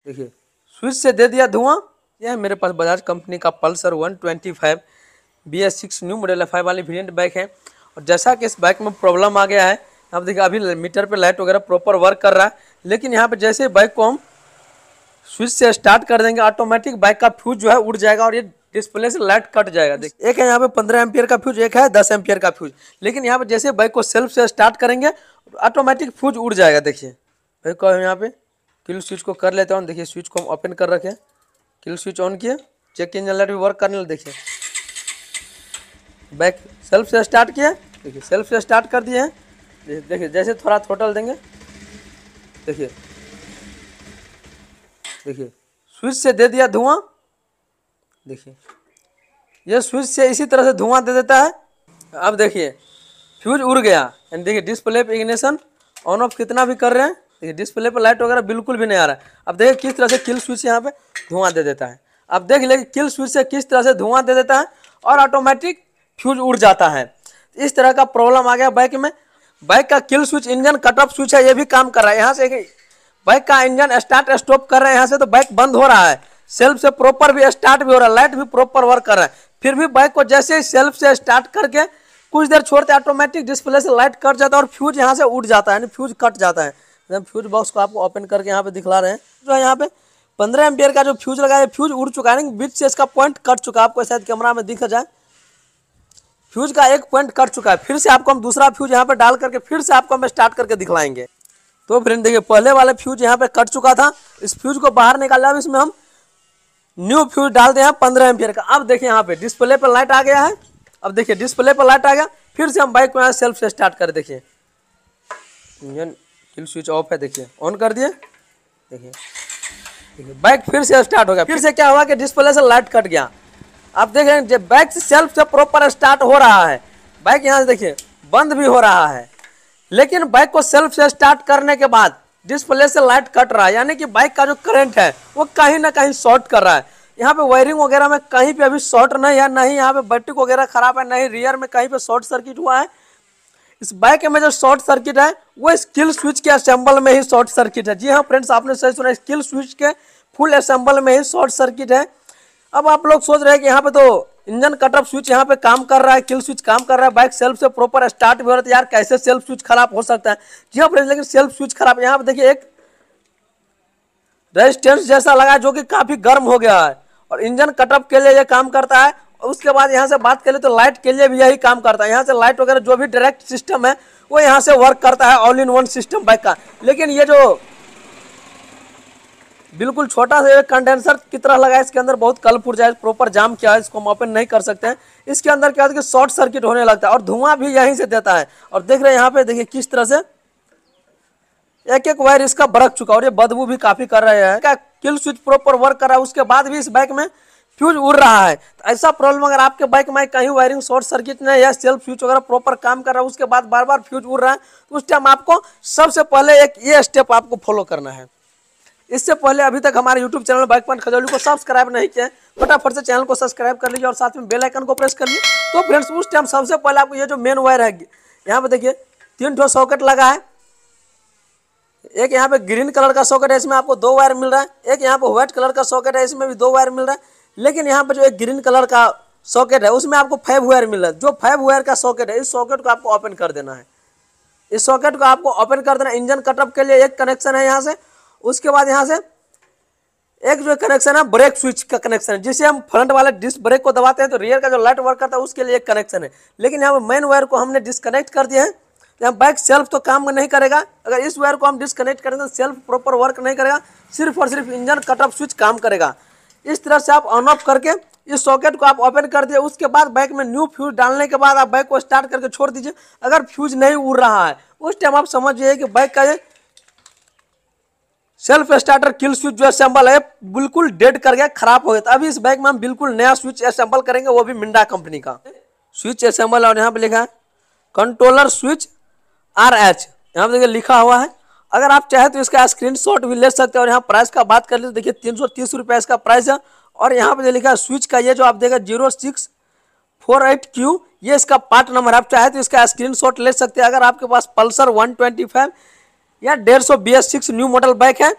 देखिए स्विच से दे दिया धुआं। यह है मेरे पास बजाज कंपनी का पल्सर 125 BS6 न्यू मॉडल है, 5 वाली वेरिएंट बाइक है। और जैसा कि इस बाइक में प्रॉब्लम आ गया है, आप देखिए अभी मीटर पे लाइट वगैरह प्रॉपर वर्क कर रहा है, लेकिन यहाँ पे जैसे बाइक को हम स्विच से स्टार्ट कर देंगे ऑटोमेटिक बाइक का फ्यूज जो है उड़ जाएगा और ये डिस्प्ले से लाइट कट जाएगा। देखिए एक है यहाँ पे 15 एम्पियर का फ्यूज, एक है 10 एम्पियर का फ्यूज, लेकिन यहाँ पे जैसे बाइक को सेल्फ से स्टार्ट करेंगे ऑटोमेटिक फ्यूज उड़ जाएगा। देखिए बाइक को यहाँ पे किल स्विच को कर लेता हूँ। देखिए स्विच को हम ओपन कर रखे, किल स्विच ऑन किए, चेक इंजन लाइट भी वर्क करने लगे। देखिए बाइक सेल्फ से स्टार्ट किया, देखिए सेल्फ से स्टार्ट कर दिए हैं। देखिए जैसे थोड़ा थ्रोटल देंगे, देखिए देखिए स्विच से दे दिया धुआं। देखिए ये स्विच से इसी तरह से धुआं दे देता है। अब देखिए फ्यूज उड़ गया एंड देखिए डिस्प्ले पे इग्निशन ऑन ऑफ कितना भी कर रहे हैं, देखिए डिस्प्ले पे लाइट वगैरह बिल्कुल भी नहीं आ रहा है। अब देखिए किस तरह से किल स्विच यहाँ पे धुआं दे देता है। अब देख लीजिए किल स्विच से किस तरह से धुआं दे देता है और ऑटोमेटिक फ्यूज उड़ जाता है। इस तरह का प्रॉब्लम आ गया बाइक में। बाइक का kill switch engine cut off switch है, ये भी काम कर रहा है। यहाँ से बाइक का इंजन स्टार्ट स्टॉप कर रहे हैं यहाँ से, तो बाइक बंद हो रहा है, सेल्फ से प्रॉपर भी स्टार्ट भी हो रहा है, लाइट भी प्रॉपर वर्क कर रहा है। फिर भी बाइक को जैसे ही सेल्फ से स्टार्ट करके कुछ देर छोड़ते ऑटोमेटिक डिस्प्ले से लाइट कट जाता है और फ्यूज यहाँ से उड़ जाता है, यानी फ्यूज कट जाता है। फ्यूज बॉक्स को आपको ओपन करके यहाँ पे दिखला रहे हैं, जो है यहाँ पे 15 एम्पियर का जो फ्यूज लगा है फ्यूज उड़ चुका है, बीच से इसका पॉइंट कट चुका है। आपको शायद कैमरा में दिख जाए, फ्यूज का एक पॉइंट कट चुका है। फिर से आपको हम दूसरा फ्यूज यहाँ पे डाल करके फिर से आपको हम स्टार्ट करके दिखलाएंगे। तो फ्रेंड देखिए पहले वाले फ्यूज यहाँ पे कट चुका था, इस फ्यूज को बाहर निकाला, अब इसमें हम न्यू फ्यूज डालते हैं 15 एम्पियर का। अब देखिए यहाँ पे डिस्प्ले पे लाइट आ गया है। अब देखिए डिस्प्ले पे लाइट आ गया, फिर से हम बाइक को यहाँ सेल्फ से स्टार्ट कर, देखिए इंजन किल स्विच ऑफ है, देखिए ऑन कर दिए, देखिए देखिए बाइक फिर से स्टार्ट हो गया। फिर से क्या हुआ कि डिस्प्ले से लाइट कट गया। आप देख रहे हैं जब बाइक सेल्फ से प्रॉपर स्टार्ट हो रहा है, बाइक यहाँ से देखिए बंद भी हो रहा है, लेकिन बाइक को सेल्फ से स्टार्ट करने के बाद डिस्प्ले से लाइट कट रहा है, यानी कि बाइक का जो करंट है वो कहीं ना कहीं शॉर्ट कर रहा है। यहाँ पे वायरिंग वगैरह में कहीं पे अभी शॉर्ट नहीं है, नहीं यहाँ पे बैटरी वगैरह खराब है, नहीं रियर में कहीं पे शॉर्ट सर्किट हुआ है। इस बाइक में जो शॉर्ट सर्किट है वो इस किल स्विच के असेंबल में ही शॉर्ट सर्किट है। जी हाँ फ्रेंड्स, आपने सही सुना, इस किल स्विच के फुल असेंबल में ही शॉर्ट सर्किट है। अब आप लोग सोच रहे हैं कि यहाँ पे तो इंजन कट ऑफ स्विच यहाँ पे काम कर रहा है, किल स्विच काम कर रहा है, बाइक सेल्फ से प्रॉपर स्टार्ट भी हो रहा है, यार कैसे सेल्फ स्विच खराब हो सकता है। जी हाँ फ्रेंड्स, लेकिन सेल्फ स्विच खराब, यहाँ पे देखिए एक रेजिस्टेंस जैसा लगा जो कि काफी गर्म हो गया है और इंजन कट ऑफ के लिए ये काम करता है। उसके बाद यहाँ से बात करें तो लाइट के लिए भी यही काम करता है। यहाँ से लाइट वगैरह जो भी डायरेक्ट सिस्टम है वो यहाँ से वर्क करता है, all in one system bike का। लेकिन ये जो बिल्कुल छोटा सा एक कंडेंसर की तरह लगा है, इसके अंदर बहुत कल पुर्जा है, प्रॉपर जाम किया है, इसको हम ओपन नहीं कर सकते हैं। इसके अंदर क्या होता है कि शॉर्ट सर्किट होने लगता है और धुआं भी यहीं से देता है। और देख रहे हैं यहाँ पे देखिए किस तरह से एक एक वायर इसका बरक चुका और ये बदबू भी काफी कर रहे हैं। क्या किल स्विच प्रॉपर वर्क कर रहा है, उसके बाद भी इस बाइक में फ्यूज उड़ रहा है। तो ऐसा प्रॉब्लम अगर आपके बाइक में कहीं वायरिंग शॉर्ट सर्किट नहीं या सेल्फ स्विच वगैरह प्रॉपर काम कर रहा है, उसके बाद बार बार फ्यूज उड़ रहा है, तो उस टाइम आपको सबसे पहले एक ये स्टेप आपको फॉलो करना है। इससे पहले अभी तक हमारे YouTube channel bike point Khajauli को सब्सक्राइब नहीं किया है, फटाफट से चैनल को सब्सक्राइब कर लीजिए और साथ में बेल आइकन को प्रेस कर लीजिए। तो फ्रेंड्स उस टाइम सबसे पहले आपको ये जो मेन वायर है, यहाँ पे देखिए 3 ठो सॉकेट लगा है। एक यहाँ पे ग्रीन कलर का सॉकेट है, इसमें आपको 2 वायर मिल रहा है। एक यहाँ पे व्हाइट कलर का सॉकेट है, इसमें भी 2 वायर मिल रहा है। लेकिन यहाँ पे जो एक ग्रीन कलर का सॉकेट है उसमें आपको 5 वायर मिल रहा है। जो 5 वायर का सॉकेट है, इस सॉकेट को आपको ओपन कर देना है। इस सॉकेट को आपको ओपन कर देना। इंजन कटअप के लिए एक कनेक्शन है यहाँ से, उसके बाद यहाँ से एक जो कनेक्शन है ब्रेक स्विच का कनेक्शन है, जिसे हम फ्रंट वाले डिस्क ब्रेक को दबाते हैं तो रियर का जो लाइट वर्क करता है उसके लिए एक कनेक्शन है। लेकिन यहाँ पे मेन वायर को हमने डिस्कनेक्ट कर दिया है। यहाँ बाइक सेल्फ तो काम नहीं करेगा, अगर इस वायर को हम डिस्कनेक्ट करेंगे तो सेल्फ प्रॉपर वर्क नहीं करेगा, सिर्फ और सिर्फ इंजन कट ऑफ स्विच काम करेगा। इस तरह से आप ऑन ऑफ करके इस सॉकेट को आप ओपन कर दिए। उसके बाद बाइक में न्यू फ्यूज डालने के बाद आप बाइक को स्टार्ट करके छोड़ दीजिए। अगर फ्यूज नहीं उड़ रहा है उस टाइम आप समझिए कि बाइक का ये सेल्फ स्टार्टर किल स्विच जो असेंबल है बिल्कुल डेड कर गया, खराब हो गया। तो अभी इस बाइक में हम बिल्कुल नया स्विच असेंबल करेंगे, वो भी मिंडा कंपनी का स्विच असेंबल। और यहाँ पे लिखा है कंट्रोलर स्विच RH, यहाँ पे देखिए लिखा हुआ है। अगर आप चाहे तो इसका स्क्रीनशॉट भी ले सकते हैं। और यहाँ प्राइस का बात कर लीजिए, देखिए 330 रुपये इसका प्राइस है। और यहाँ पे लिखा है स्विच का ये जो आप देखा 0648Q, ये इसका पार्ट नंबर। आप चाहे तो इसका स्क्रीनशॉट ले सकते हैं। अगर आपके पास पल्सर 125 या 150 BS6 न्यू मॉडल बाइक है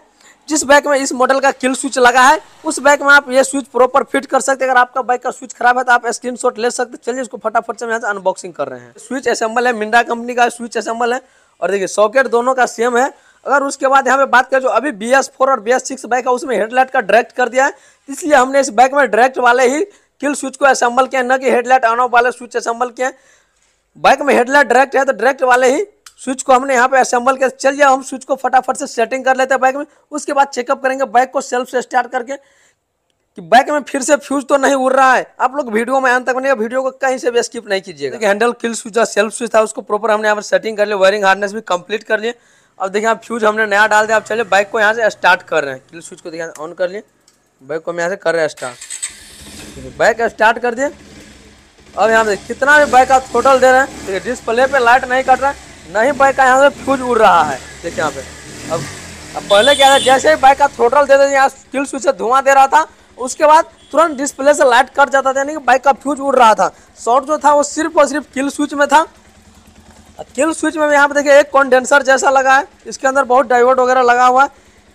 जिस बाइक में इस मॉडल का किल स्विच लगा है उस बाइक में आप ये स्विच प्रॉपर फिट कर सकते हैं। अगर आपका बाइक का स्विच खराब है तो आप स्क्रीनशॉट ले सकते हैं। चलिए इसको फटाफट से हम यहाँ से अनबॉक्सिंग कर रहे हैं। स्विच असेंबल है, मिंडा कंपनी का स्विच असेंबल है और देखिए सॉकेट दोनों का सेम है। अगर उसके बाद यहाँ पे बात करें जो अभी BS4 और BS6 बाइक है उसमें हेडलाइट का डायरेक्ट कर दिया है, इसलिए हमने इस बाइक में डायरेक्ट वाले ही किल स्विच को असेंबल किया, न कि हेडलाइट ऑन ऑफ वाले स्विच असेंबल किया। बाइक में हेडलाइट डायरेक्ट है तो डायरेक्ट वाले ही स्विच को हमने यहाँ पे असेंबल किया। चलिए हम स्विच को फटाफट से सेटिंग कर लेते हैं बाइक में, उसके बाद चेकअप करेंगे बाइक को सेल्फ से स्टार्ट करके कि बाइक में फिर से फ्यूज तो नहीं उड़ रहा है। आप लोग वीडियो में अंत तक बनेगा, वीडियो को कहीं से भी स्किप नहीं कीजिएगा। देखिए हैंडल किल स्विच जो सेल्फ स्विच था उसको प्रॉपर हमने यहाँ पर सेटिंग कर लिया, वायरिंग हार्डनेस भी कंप्लीट कर लिए। अब देखिए आप फ्यूज हमने नया डाल दिया। अब चलिए बाइक को यहाँ से स्टार्ट कर रहे हैं। किल स्विच को देखिए ऑन कर लिए, बाइक को हम यहाँ से कर रहे हैं स्टार्ट। बाइक स्टार्ट कर दिए। अब यहाँ पे कितना भी बाइक का थ्रोटल दे रहे हैं, देखिए डिस्प्ले पे लाइट नहीं कट रहा है, नहीं बाइक का यहाँ से फ्यूज उड़ रहा है। देखिए यहाँ पे अब पहले क्या था, जैसे ही बाइक का थ्रोटल दे देते यहाँ किल स्विच से धुआं दे रहा था, उसके बाद तुरंत डिस्प्ले से लाइट कट जाता था, यानी कि बाइक का फ्यूज उड़ रहा था। शॉर्ट जो था वो सिर्फ और सिर्फ किल स्विच में था। किल स्विच में यहाँ पे देखिए एक कंडेंसर जैसा लगा है, इसके अंदर बहुत डायोड वगैरह लगा हुआ है,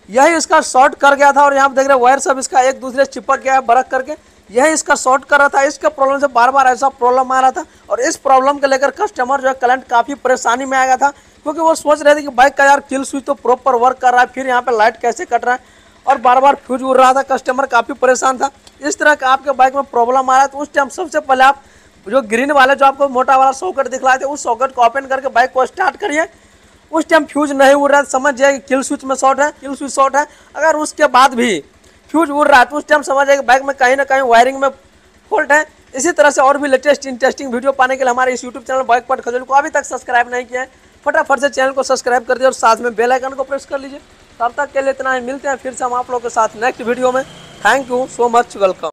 यही इसका शॉर्ट कर गया था। और यहाँ पे देख रहे हैं वायर सब इसका एक दूसरे चिपक गया है बरक करके, यही इसका शॉर्ट कर रहा था। इसके प्रॉब्लम से बार बार ऐसा प्रॉब्लम आ रहा था और इस प्रॉब्लम को लेकर कस्टमर जो है क्लाइंट काफ़ी परेशानी में आ गया था, क्योंकि वो सोच रहे थे कि बाइक का यार किल स्विच तो प्रॉपर वर्क कर रहा है, फिर यहाँ पे लाइट कैसे कट रहा है और बार बार फ्यूज उड़ रहा था। कस्टमर काफ़ी परेशान था। इस तरह का आपके बाइक में प्रॉब्लम आ रहा है तो उस टाइम सबसे पहले आप जो ग्रीन वाले जो आपको मोटा वाला सॉकेट दिखलाए थे उस सॉकेट को ओपन करके बाइक को स्टार्ट करिए। उस टाइम फ्यूज नहीं उड़ रहा है समझ जाए कि किल स्विच में शॉर्ट है, किल स्विच शॉर्ट है। अगर उसके बाद भी फ्यूज उड़ रहा है तो उस टाइम समझ जाए कि बाइक में कहीं ना कहीं वायरिंग में फॉल्ट है। इसी तरह से और भी लेटेस्ट इंटरेस्टिंग वीडियो पाने के लिए हमारे इस यूट्यूब चैनल बाइक पार्ट खजूल को अभी तक सब्सक्राइब नहीं किया है, फटाफट से चैनल को सब्सक्राइब कर दिए और साथ में बेल आइकन को प्रेस कर लीजिए। तब तक के लिए इतना ही, मिलते हैं फिर से हम आप लोगों के साथ नेक्स्ट वीडियो में। Thank you so much, welcome.